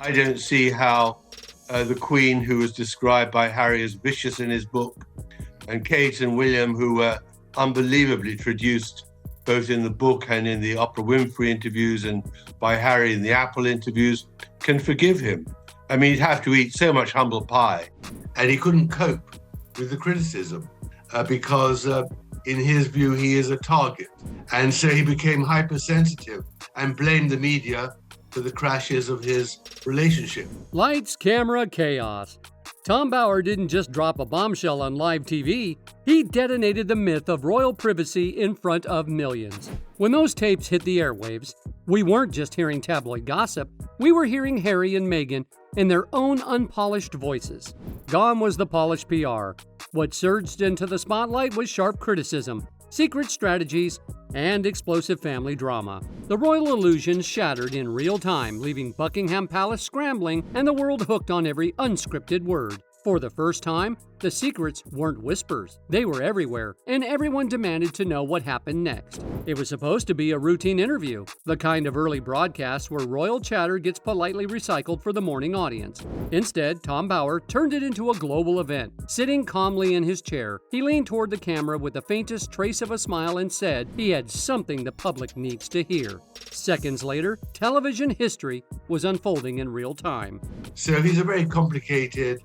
I don't see how the Queen, who was described by Harry as vicious in his book, and Kate and William, who were unbelievably traduced both in the book and in the Oprah Winfrey interviews and by Harry in the Apple interviews, can forgive him. I mean, he'd have to eat so much humble pie, and he couldn't cope with the criticism because in his view, he is a target. And so he became hypersensitive and blamed the media for the crashes of his relationship. Lights, camera, chaos. Tom Bower didn't just drop a bombshell on live TV, he detonated the myth of royal privacy in front of millions. When those tapes hit the airwaves, we weren't just hearing tabloid gossip, we were hearing Harry and Meghan in their own unpolished voices. Gone was the polished PR. What surged into the spotlight was sharp criticism, secret strategies, and explosive family drama. The royal illusion shattered in real time, leaving Buckingham Palace scrambling and the world hooked on every unscripted word. For the first time, the secrets weren't whispers. They were everywhere, and everyone demanded to know what happened next. It was supposed to be a routine interview, the kind of early broadcast where royal chatter gets politely recycled for the morning audience. Instead, Tom Bower turned it into a global event. Sitting calmly in his chair, he leaned toward the camera with the faintest trace of a smile and said he had something the public needs to hear. Seconds later, television history was unfolding in real time. So he's a very complicated,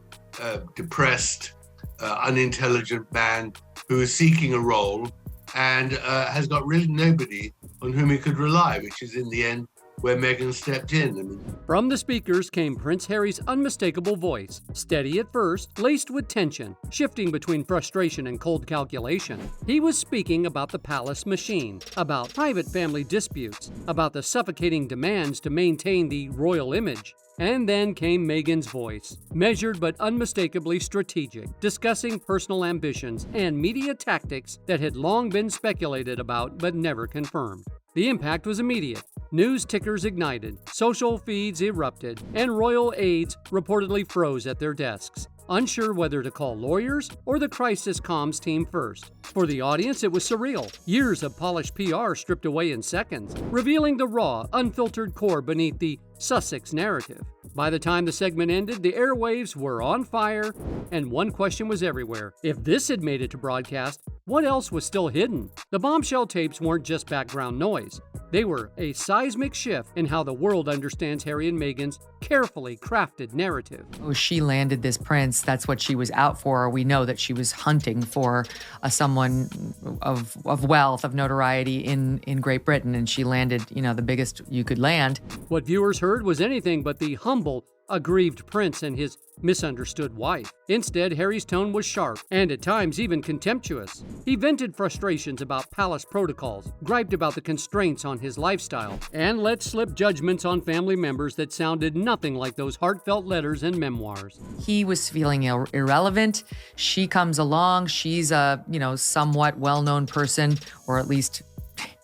depressed, unintelligent man who is seeking a role and has got really nobody on whom he could rely, which is in the end where Meghan stepped in. From the speakers came Prince Harry's unmistakable voice, steady at first, laced with tension, shifting between frustration and cold calculation. He was speaking about the palace machine, about private family disputes, about the suffocating demands to maintain the royal image. And then came Meghan's voice, measured but unmistakably strategic, discussing personal ambitions and media tactics that had long been speculated about but never confirmed. The impact was immediate. News tickers ignited, social feeds erupted, and royal aides reportedly froze at their desks, unsure whether to call lawyers or the crisis comms team first. For the audience, it was surreal. Years of polished PR stripped away in seconds, revealing the raw, unfiltered core beneath the Sussex narrative. By the time the segment ended, the airwaves were on fire, and one question was everywhere. If this had made it to broadcast, what else was still hidden? The bombshell tapes weren't just background noise. They were a seismic shift in how the world understands Harry and Meghan's carefully crafted narrative. Oh, she landed this prince. That's what she was out for. We know that she was hunting for someone of wealth, of notoriety in Great Britain, and she landed, the biggest you could land. What viewers heard was anything but the humble, aggrieved prince and his misunderstood wife. Instead, Harry's tone was sharp and at times even contemptuous. He vented frustrations about palace protocols, griped about the constraints on his lifestyle, and let slip judgments on family members that sounded nothing like those heartfelt letters and memoirs. He was feeling irrelevant. She comes along. She's a, somewhat well-known person, or at least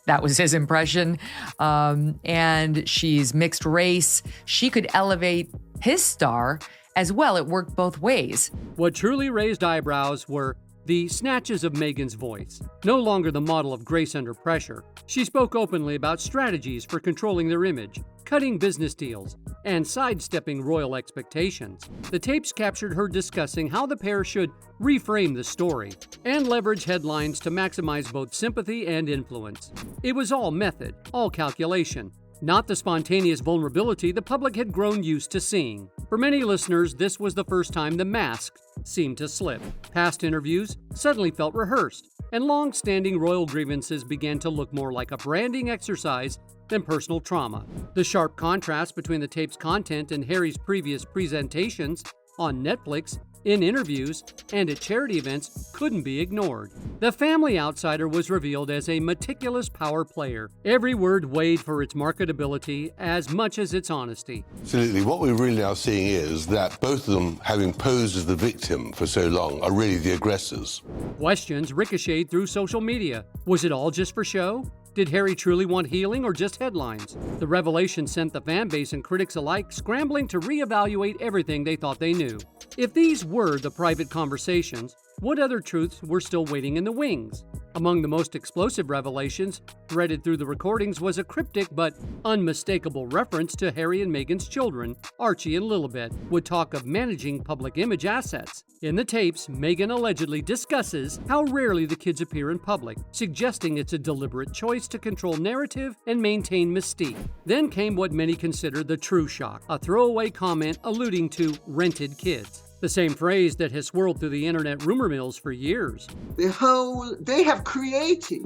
that was his impression. And she's mixed race. She could elevate his star as well. It worked both ways. What truly raised eyebrows were the snatches of Meghan's voice. No longer the model of grace under pressure, she spoke openly about strategies for controlling their image, cutting business deals, and sidestepping royal expectations. The tapes captured her discussing how the pair should reframe the story and leverage headlines to maximize both sympathy and influence. It was all method, all calculation, not the spontaneous vulnerability the public had grown used to seeing. For many listeners, this was the first time the mask seemed to slip. Past interviews suddenly felt rehearsed, and long-standing royal grievances began to look more like a branding exercise than personal trauma. The sharp contrast between the tape's content and Harry's previous presentations on Netflix, in interviews, and at charity events couldn't be ignored. The family outsider was revealed as a meticulous power player. Every word weighed for its marketability as much as its honesty. Absolutely. What we're really now seeing is that both of them, having posed as the victim for so long, are really the aggressors. Questions ricocheted through social media. Was it all just for show? Did Harry truly want healing or just headlines? The revelation sent the fan base and critics alike scrambling to reevaluate everything they thought they knew. If these were the private conversations, what other truths were still waiting in the wings? Among the most explosive revelations threaded through the recordings was a cryptic but unmistakable reference to Harry and Meghan's children, Archie and Lilibet, with talk of managing public image assets. In the tapes, Meghan allegedly discusses how rarely the kids appear in public, suggesting it's a deliberate choice to control narrative and maintain mystique. Then came what many consider the true shock, a throwaway comment alluding to rented kids. The same phrase that has swirled through the internet rumor mills for years. They have created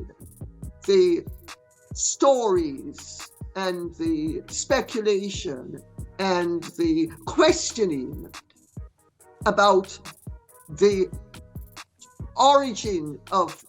the stories and the speculation and the questioning about the origin of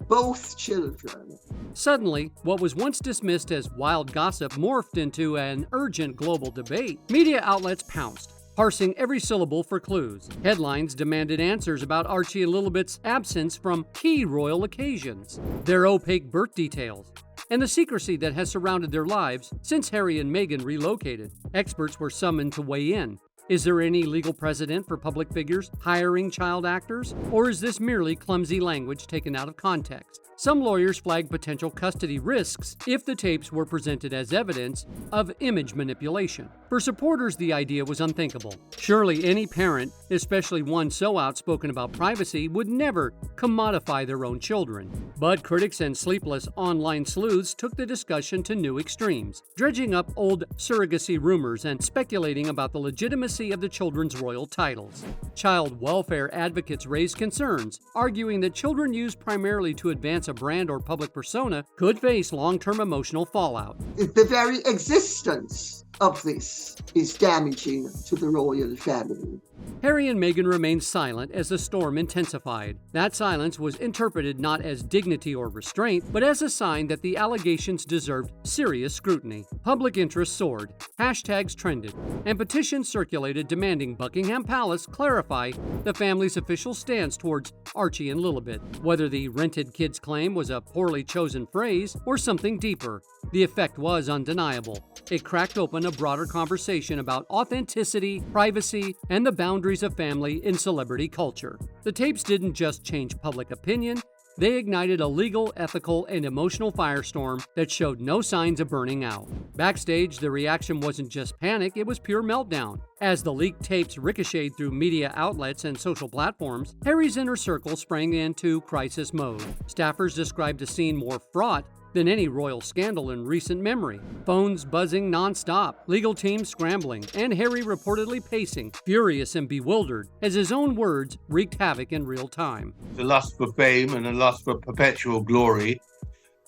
both children. Suddenly, what was once dismissed as wild gossip morphed into an urgent global debate. Media outlets pounced, parsing every syllable for clues. Headlines demanded answers about Archie and Lilibet's absence from key royal occasions, their opaque birth details, and the secrecy that has surrounded their lives since Harry and Meghan relocated. Experts were summoned to weigh in. Is there any legal precedent for public figures hiring child actors? Or is this merely clumsy language taken out of context? Some lawyers flagged potential custody risks if the tapes were presented as evidence of image manipulation. For supporters, the idea was unthinkable. Surely any parent, especially one so outspoken about privacy, would never commodify their own children. But critics and sleepless online sleuths took the discussion to new extremes, dredging up old surrogacy rumors and speculating about the legitimacy of the children's royal titles. Child welfare advocates raised concerns, arguing that children used primarily to advance a brand or public persona could face long-term emotional fallout. The very existence of this is damaging to the royal family. Harry and Meghan remained silent as the storm intensified. That silence was interpreted not as dignity or restraint, but as a sign that the allegations deserved serious scrutiny. Public interest soared, hashtags trended, and petitions circulated demanding Buckingham Palace clarify the family's official stance towards Archie and Lilibet. Whether the rented kids claim was a poorly chosen phrase or something deeper, the effect was undeniable. It cracked open a broader conversation about authenticity, privacy, and the boundaries of family in celebrity culture. The tapes didn't just change public opinion, they ignited a legal, ethical, and emotional firestorm that showed no signs of burning out. Backstage, the reaction wasn't just panic, it was pure meltdown. As the leaked tapes ricocheted through media outlets and social platforms, Harry's inner circle sprang into crisis mode. Staffers described a scene more fraught than any royal scandal in recent memory. Phones buzzing nonstop, legal teams scrambling, and Harry reportedly pacing, furious and bewildered, as his own words wreaked havoc in real time. The lust for fame and a lust for perpetual glory,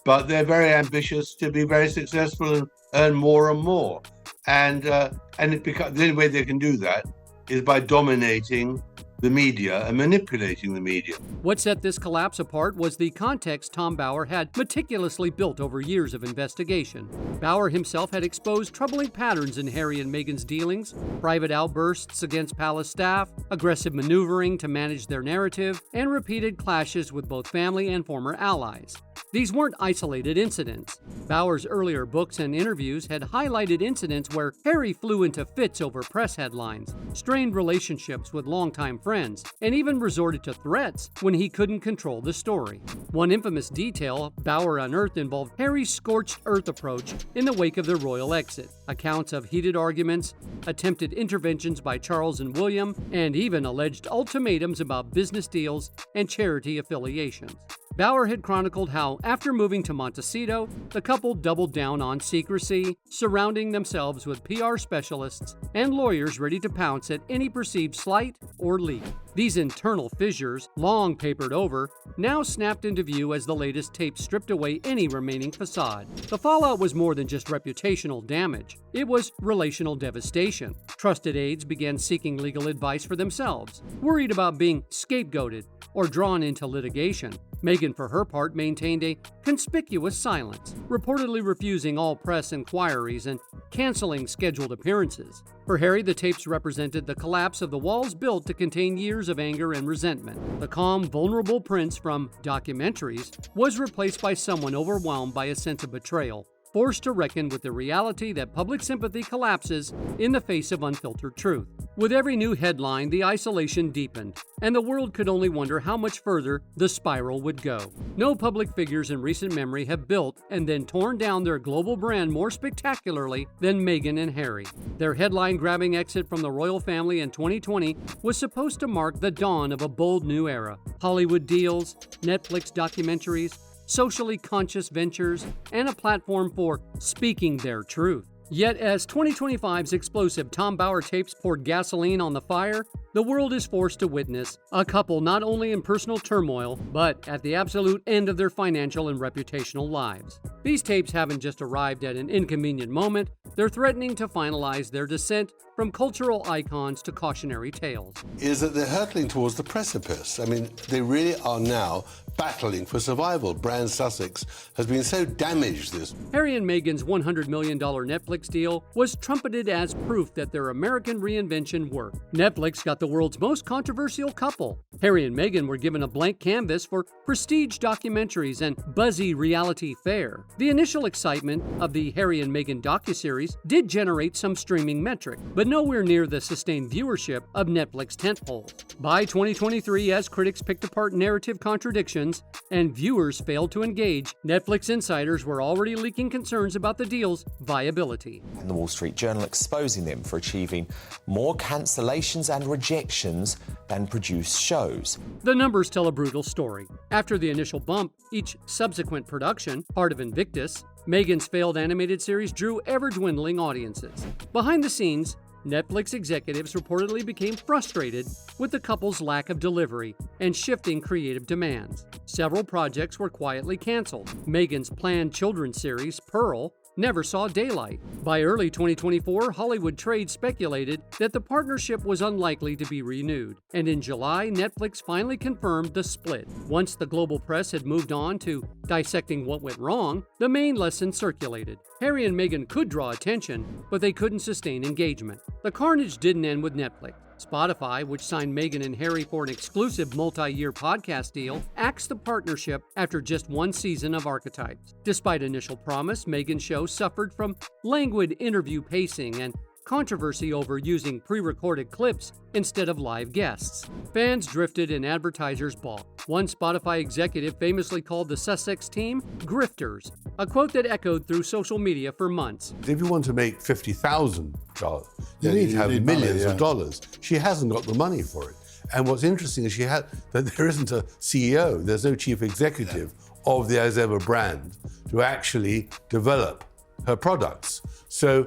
but they're very ambitious to be very successful and earn more and more. And the only way they can do that is by dominating the media and manipulating the media. What set this collapse apart was the context Tom Bower had meticulously built over years of investigation. Bower himself had exposed troubling patterns in Harry and Meghan's dealings, private outbursts against palace staff, aggressive maneuvering to manage their narrative, and repeated clashes with both family and former allies. These weren't isolated incidents. Bower's earlier books and interviews had highlighted incidents where Harry flew into fits over press headlines, strained relationships with longtime friends, and even resorted to threats when he couldn't control the story. One infamous detail Bower unearthed involved Harry's scorched earth approach in the wake of their royal exit. Accounts of heated arguments, attempted interventions by Charles and William, and even alleged ultimatums about business deals and charity affiliations. Bower had chronicled how, after moving to Montecito, the couple doubled down on secrecy, surrounding themselves with PR specialists and lawyers ready to pounce at any perceived slight or leak. These internal fissures, long papered over, now snapped into view as the latest tape stripped away any remaining facade. The fallout was more than just reputational damage. It was relational devastation. Trusted aides began seeking legal advice for themselves, worried about being scapegoated or drawn into litigation. Meghan, for her part, maintained a conspicuous silence, reportedly refusing all press inquiries and canceling scheduled appearances. For Harry, the tapes represented the collapse of the walls built to contain years of anger and resentment. The calm, vulnerable prince from documentaries was replaced by someone overwhelmed by a sense of betrayal, forced to reckon with the reality that public sympathy collapses in the face of unfiltered truth. With every new headline, the isolation deepened, and the world could only wonder how much further the spiral would go. No public figures in recent memory have built and then torn down their global brand more spectacularly than Meghan and Harry. Their headline-grabbing exit from the royal family in 2020 was supposed to mark the dawn of a bold new era. Hollywood deals, Netflix documentaries, socially conscious ventures, and a platform for speaking their truth. Yet as 2025's explosive Tom Bower tapes poured gasoline on the fire, the world is forced to witness a couple not only in personal turmoil, but at the absolute end of their financial and reputational lives. These tapes haven't just arrived at an inconvenient moment, they're threatening to finalize their descent from cultural icons to cautionary tales. Is that they're hurtling towards the precipice. I mean, they really are now battling for survival. Brand Sussex has been so damaged this. Harry and Meghan's $100 million Netflix deal was trumpeted as proof that their American reinvention worked. Netflix got the world's most controversial couple. Harry and Meghan were given a blank canvas for prestige documentaries and buzzy reality fare. The initial excitement of the Harry and Meghan docuseries did generate some streaming metric, but nowhere near the sustained viewership of Netflix tentpoles. By 2023, as critics picked apart narrative contradictions and viewers failed to engage, Netflix insiders were already leaking concerns about the deal's viability. And the Wall Street Journal exposing them for achieving more cancellations and rejections than produced shows. The numbers tell a brutal story. After the initial bump, each subsequent production, part of Invictus, Meghan's failed animated series drew ever-dwindling audiences. Behind the scenes, Netflix executives reportedly became frustrated with the couple's lack of delivery and shifting creative demands. Several projects were quietly canceled. Meghan's planned children's series, Pearl, never saw daylight. By early 2024, Hollywood trade speculated that the partnership was unlikely to be renewed, and in July, Netflix finally confirmed the split. Once the global press had moved on to dissecting what went wrong, the main lesson circulated. Harry and Meghan could draw attention, but they couldn't sustain engagement. The carnage didn't end with Netflix. Spotify, which signed Meghan and Harry for an exclusive multi-year podcast deal, axed the partnership after just one season of Archetypes. Despite initial promise, Meghan's show suffered from languid interview pacing and controversy over using pre-recorded clips instead of live guests. Fans drifted and advertisers balked. One Spotify executive famously called the Sussex team grifters, a quote that echoed through social media for months. If you want to make $50,000, you need to have millions of dollars. She hasn't got the money for it. And what's interesting is that there isn't a CEO, there's no chief executive of the As Ever brand to actually develop her products. So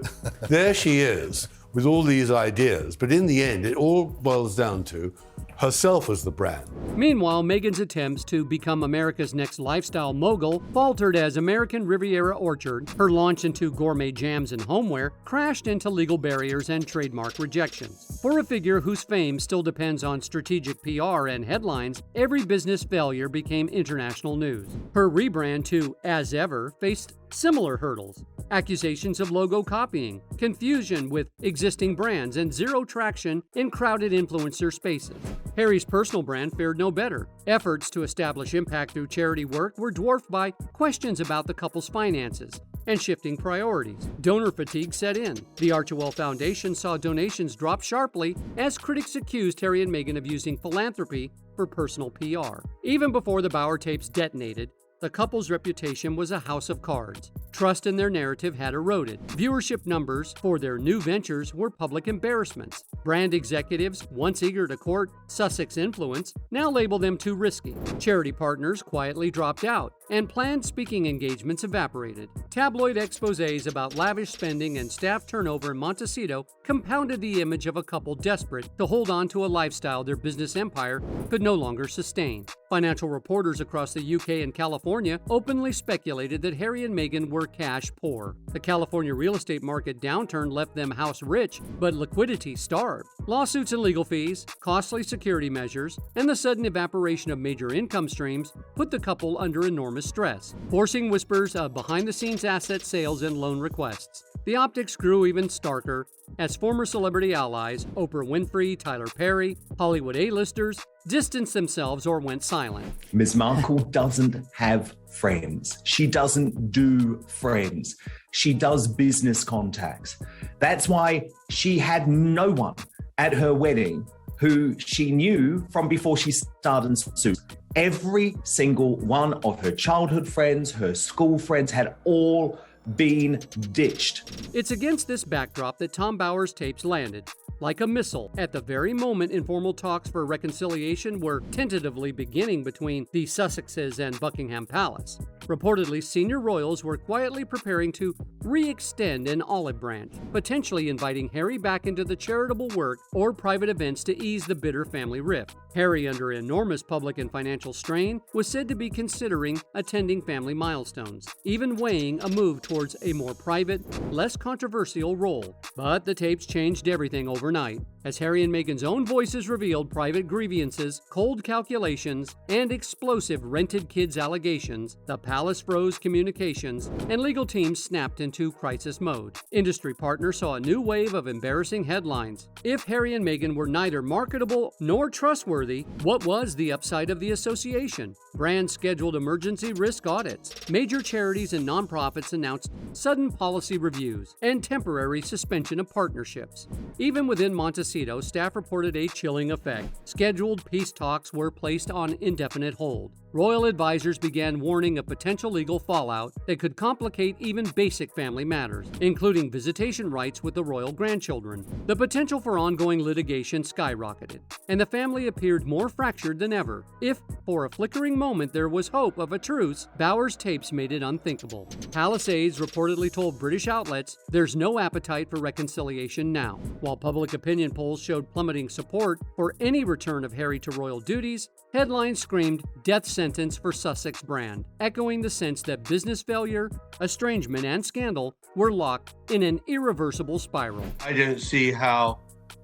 there she is with all these ideas, but in the end, it all boils down to herself as the brand. Meanwhile, Meghan's attempts to become America's next lifestyle mogul faltered as American Riviera Orchard, her launch into gourmet jams and homeware, crashed into legal barriers and trademark rejections. For a figure whose fame still depends on strategic PR and headlines, every business failure became international news. Her rebrand to As Ever faced similar hurdles: accusations of logo copying, confusion with existing brands, and zero traction in crowded influencer spaces. Harry's personal brand fared no better. Efforts to establish impact through charity work were dwarfed by questions about the couple's finances and shifting priorities. Donor fatigue set in. The Archewell Foundation saw donations drop sharply as critics accused Harry and Meghan of using philanthropy for personal PR. Even before the Bower tapes detonated, the couple's reputation was a house of cards. Trust in their narrative had eroded. Viewership numbers for their new ventures were public embarrassments. Brand executives, once eager to court Sussex influence, now label them too risky. Charity partners quietly dropped out, and planned speaking engagements evaporated. Tabloid exposés about lavish spending and staff turnover in Montecito compounded the image of a couple desperate to hold on to a lifestyle their business empire could no longer sustain. Financial reporters across the UK and California openly speculated that Harry and Meghan were cash poor. The California real estate market downturn left them house rich, but liquidity starved. Lawsuits and legal fees, costly security measures, and the sudden evaporation of major income streams put the couple under enormous stress, forcing whispers of behind-the-scenes asset sales and loan requests. The optics grew even starker as former celebrity allies Oprah Winfrey, Tyler Perry, Hollywood A-listers distanced themselves or went silent. Ms. Markle doesn't have friends. She doesn't do friends. She does business contacts. That's why she had no one at her wedding who she knew from before she started suit. Every single one of her childhood friends, her school friends had all been ditched. It's against this backdrop that Tom Bower's tapes landed, like a missile, at the very moment informal talks for reconciliation were tentatively beginning between the Sussexes and Buckingham Palace. Reportedly, senior royals were quietly preparing to re-extend an olive branch, potentially inviting Harry back into the charitable work or private events to ease the bitter family rift. Harry, under enormous public and financial strain, was said to be considering attending family milestones, even weighing a move towards a more private, less controversial role. But the tapes changed everything overnight, as Harry and Meghan's own voices revealed private grievances, cold calculations, and explosive rented kids allegations. The palace froze communications, and legal teams snapped into crisis mode. Industry partners saw a new wave of embarrassing headlines. If Harry and Meghan were neither marketable nor trustworthy, what was the upside of the association? Brands scheduled emergency risk audits. Major charities and nonprofits announced sudden policy reviews and temporary suspension of partnerships. Even within Montecito, staff reported a chilling effect. Scheduled peace talks were placed on indefinite hold. Royal advisors began warning of potential legal fallout that could complicate even basic family matters, including visitation rights with the royal grandchildren. The potential for ongoing litigation skyrocketed, and the family appeared more fractured than ever. If, for a flickering moment, there was hope of a truce, Bower's tapes made it unthinkable. Palace aides reportedly told British outlets there's no appetite for reconciliation now. While public opinion polls showed plummeting support for any return of Harry to royal duties, headlines screamed death sentence for Sussex brand, echoing the sense that business failure, estrangement, and scandal were locked in an irreversible spiral. I don't see how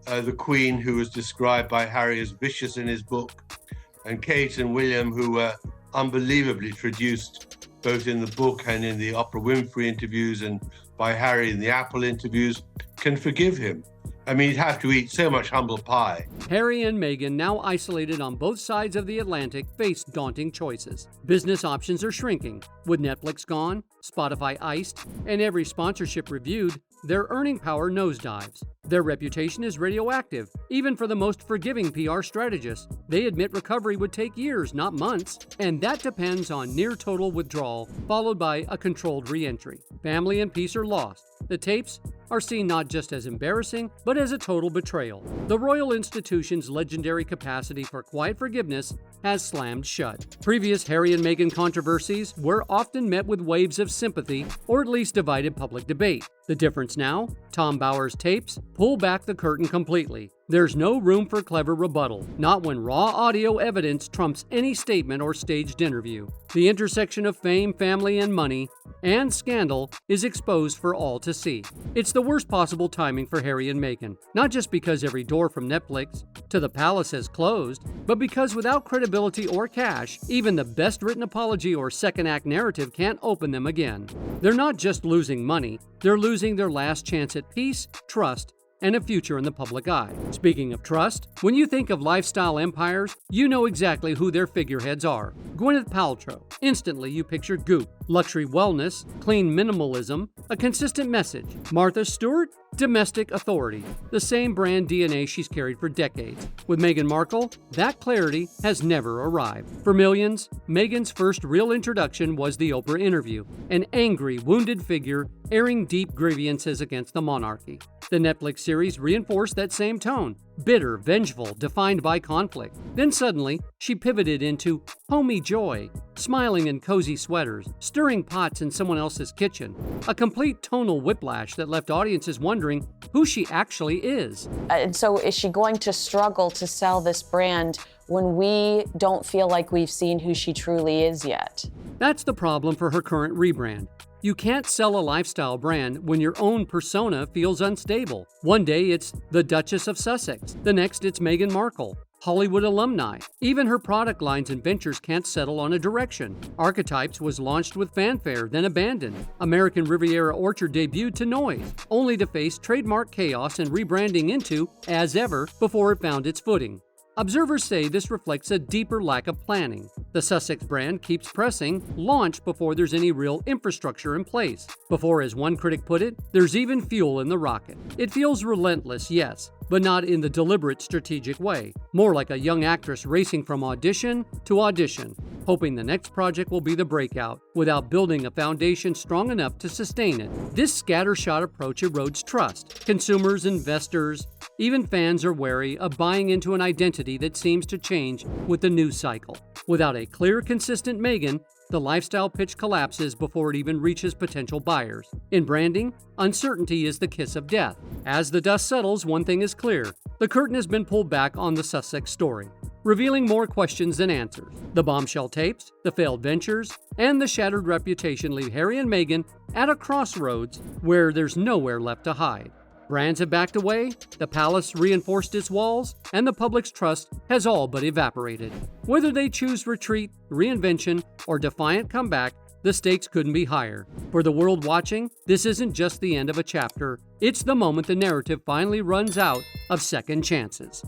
the Queen, who was described by Harry as vicious in his book, and Kate and William, who were unbelievably traduced both in the book and in the Oprah Winfrey interviews and by Harry in the Apple interviews, can forgive him. I mean, he'd have to eat so much humble pie. Harry and Meghan, now isolated on both sides of the Atlantic, face daunting choices. Business options are shrinking. With Netflix gone, Spotify iced, and every sponsorship reviewed, their earning power nosedives. Their reputation is radioactive, even for the most forgiving PR strategists. They admit recovery would take years, not months, and that depends on near total withdrawal, followed by a controlled re-entry. Family and peace are lost. The tapes are seen not just as embarrassing, but as a total betrayal. The royal institution's legendary capacity for quiet forgiveness has slammed shut. Previous Harry and Meghan controversies were often met with waves of sympathy, or at least divided public debate. The difference now? Tom Bower's tapes pull back the curtain completely. There's no room for clever rebuttal, not when raw audio evidence trumps any statement or staged interview. The intersection of fame, family, and money, and scandal is exposed for all to see. It's the worst possible timing for Harry and Meghan, not just because every door from Netflix to the palace has closed, but because without credibility or cash, even the best written apology or second act narrative can't open them again. They're not just losing money, they're losing their last chance at peace, trust, and a future in the public eye. Speaking of trust, when you think of lifestyle empires, you know exactly who their figureheads are. Gwyneth Paltrow. Instantly you picture goop, luxury wellness, clean minimalism, a consistent message. Martha Stewart? Domestic authority. The same brand DNA she's carried for decades. With Meghan Markle, that clarity has never arrived. For millions, Meghan's first real introduction was the Oprah interview, an angry, wounded figure airing deep grievances against the monarchy. The Netflix series reinforced that same tone, bitter, vengeful, defined by conflict. Then suddenly, she pivoted into homey joy, smiling in cozy sweaters, stirring pots in someone else's kitchen. A complete tonal whiplash that left audiences wondering who she actually is. And so is she going to struggle to sell this brand when we don't feel like we've seen who she truly is yet? That's the problem for her current rebrand. You can't sell a lifestyle brand when your own persona feels unstable. One day it's the Duchess of Sussex, the next it's Meghan Markle. Hollywood alumni. Even her product lines and ventures can't settle on a direction. Archetypes was launched with fanfare, then abandoned. American Riviera Orchard debuted to noise, only to face trademark chaos and rebranding into As Ever before it found its footing. Observers say this reflects a deeper lack of planning. The Sussex brand keeps pressing launch before there's any real infrastructure in place. Before, as one critic put it, there's even fuel in the rocket. It feels relentless, yes, but not in the deliberate, strategic way. More like a young actress racing from audition to audition, hoping the next project will be the breakout, without building a foundation strong enough to sustain it. This scattershot approach erodes trust. Consumers, investors, even fans are wary of buying into an identity that seems to change with the news cycle. Without a clear, consistent Meghan, the lifestyle pitch collapses before it even reaches potential buyers. In branding, uncertainty is the kiss of death. As the dust settles, one thing is clear. The curtain has been pulled back on the Sussex story, revealing more questions than answers. The bombshell tapes, the failed ventures, and the shattered reputation leave Harry and Meghan at a crossroads where there's nowhere left to hide. Brands have backed away, the palace reinforced its walls, and the public's trust has all but evaporated. Whether they choose retreat, reinvention, or defiant comeback, the stakes couldn't be higher. For the world watching, this isn't just the end of a chapter, it's the moment the narrative finally runs out of second chances.